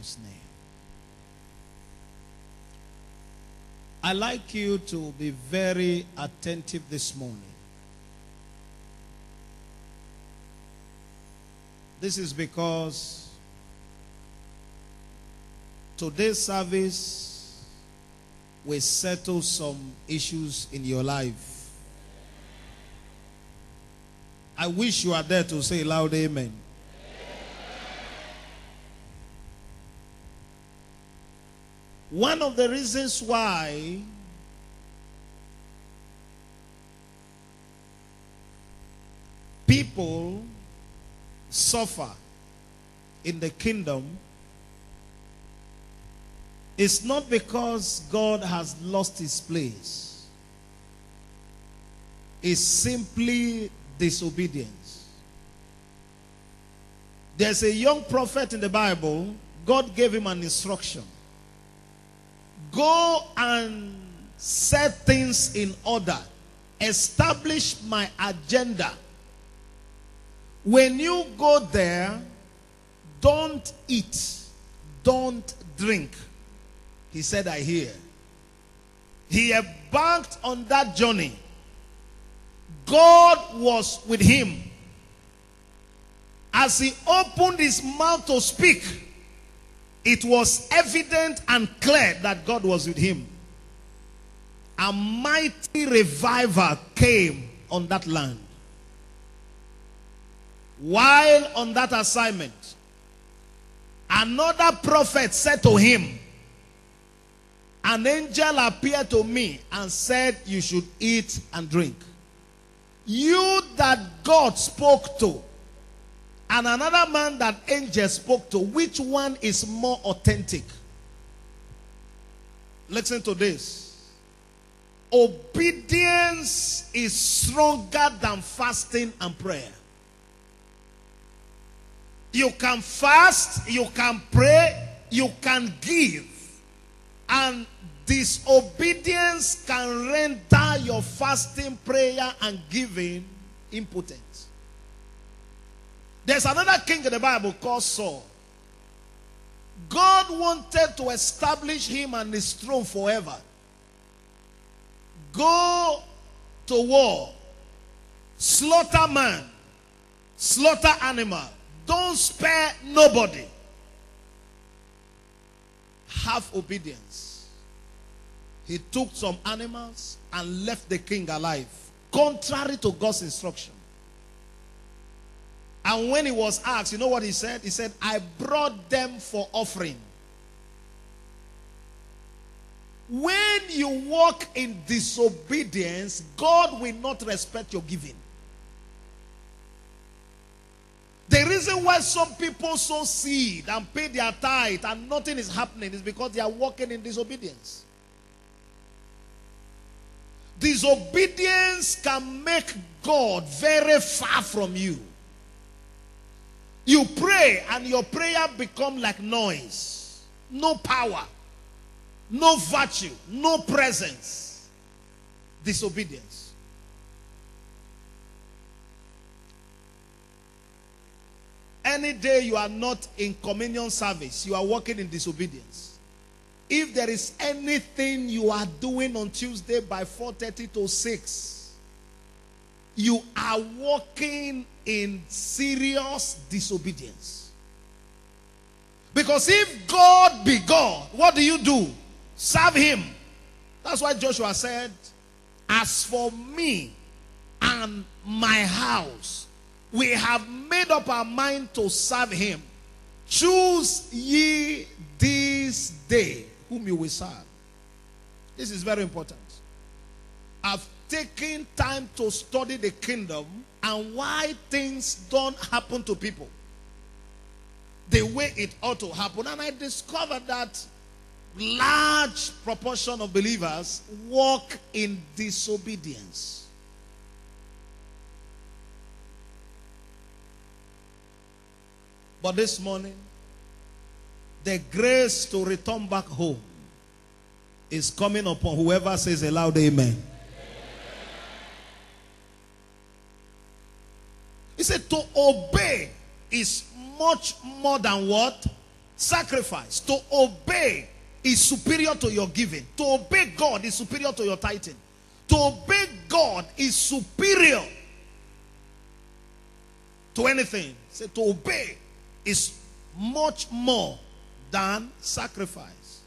Name. I'd like you to be very attentive this morning. This is because today's service will settle some issues in your life. I wish you are there to say loud amen. One of the reasons why people suffer in the kingdom is not because God has lost his place. It's simply disobedience. There's a young prophet in the Bible. God gave him an instruction. Go and set things in order. Establish my agenda. When you go there, don't eat, don't drink. He said, I hear. He embarked on that journey. God was with him. As he opened his mouth to speak, it was evident and clear that God was with him. A mighty revival came on that land. While on that assignment, another prophet said to him, an angel appeared to me and said you should eat and drink. You that God spoke to, and another man that angel spoke to, which one is more authentic? Listen to this. Obedience is stronger than fasting and prayer. You can fast, you can pray, you can give. And disobedience can render your fasting, prayer, and giving impotent. There's another king in the Bible called Saul. God wanted to establish him and his throne forever. Go to war. Slaughter man. Slaughter animal. Don't spare nobody. Have obedience. He took some animals and left the king alive, contrary to God's instruction. And when he was asked, you know what he said? He said, I brought them for offering. When you walk in disobedience, God will not respect your giving. The reason why some people sow seed and pay their tithe and nothing is happening is because they are walking in disobedience. Disobedience can make God very far from you. You pray and your prayer become like noise. No power. No virtue. No presence. Disobedience. Any day you are not in communion service, you are walking in disobedience. If there is anything you are doing on Tuesday by 4:30 to 6, you are walking in serious disobedience. Because if God be God, what do? Serve him. That's why Joshua said, as for me and my house, we have made up our mind to serve him. Choose ye this day whom you will serve. This is very important. I've taken time to study the kingdom and why things don't happen to people the way it ought to happen. And I discovered that large proportion of believers walk in disobedience. But this morning, the grace to return back home is coming upon whoever says a loud amen. He said to obey is much more than what? Sacrifice, to obey, is superior to your giving. To obey God is superior to your tithing. To obey God is superior to anything. Say, to obey is much more than sacrifice.